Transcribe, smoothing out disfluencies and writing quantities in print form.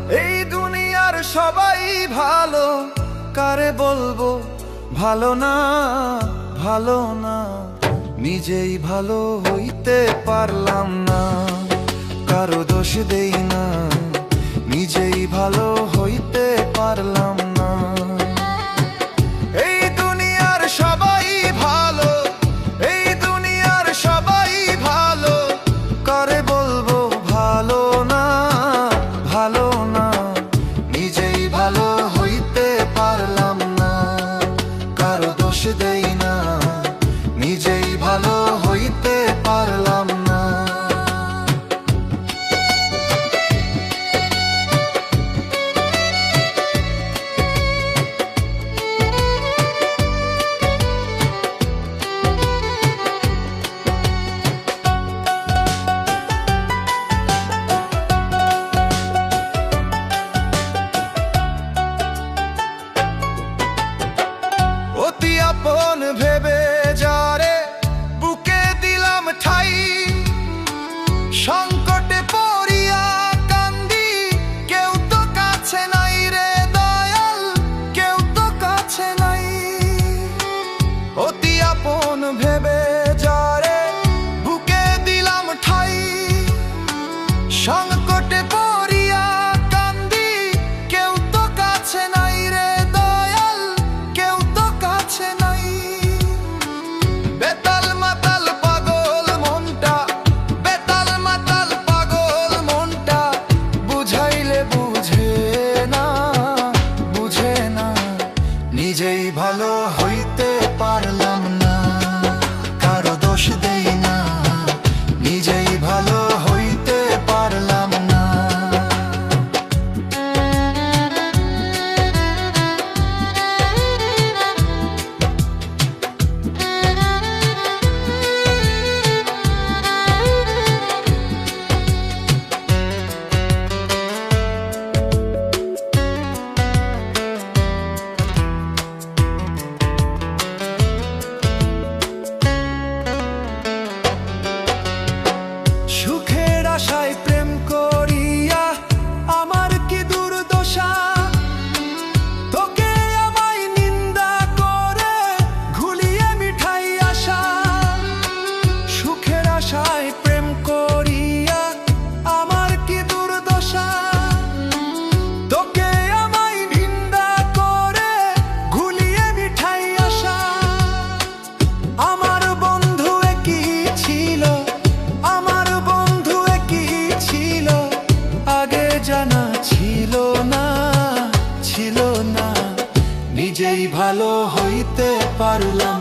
এই দুনিয়ার সবাই ভালো, কারে বলবো ভালো না, ভালো না। নিজেই ভালো হইতে পারলাম না, কারো দোষ দেই না, নিজেই ভালো হইতে পারলাম না। এই দুনিয়ার সবাই ভালো, এই দুনিয়ার সবাই ভালো, কারে বলবো ভালো না, ভালো না। নিজেই ভালো হইতে পারলাম না, কারো দোষ দেই না, নিজেই ভালো হইতে পারলাম না। অতি আপন ভেবে যারে বুকে দিলাম ঠাই, সংকটে পড়িয়া কান্দি, কেউ তো কাছে নাই রে দয়াল, কেউ তো কাছে নাই। অতি আপন ভেবে যারে বুকে দিলাম ঠাই, সংকটে পড়িয়া কান্দি, কেউ তো কাছে নাই রে দয়াল, কেউ তো কাছে নাই। বেতাল মাতাল পাগল মনটা, বেতাল মাতাল পাগল মনটা, বুঝাইলে বুঝে না, বুঝে না। নিজেই ভালো হইতে পারলাম না, কারো দোষ দেই না, নিজেই ভালো হইতে পারলাম না। সুখের আশায় প্রেম করিয়া আমার কি দুর্দশা, তোকে আমায় নিন্দা করে ঘুলিয়ে মিঠাই আশা। সুখের আশায় প্রেম করিয়া আমার কি দুর্দশা, তোকে আমায় নিন্দা করে ঘুলিয়ে মিঠাই আশা। আমার বন্ধু একই ছিল, আমার বন্ধু একই ছিল, আগে জানা ছিল না, ছিল না। নিজেই ভালো হইতে পারলাম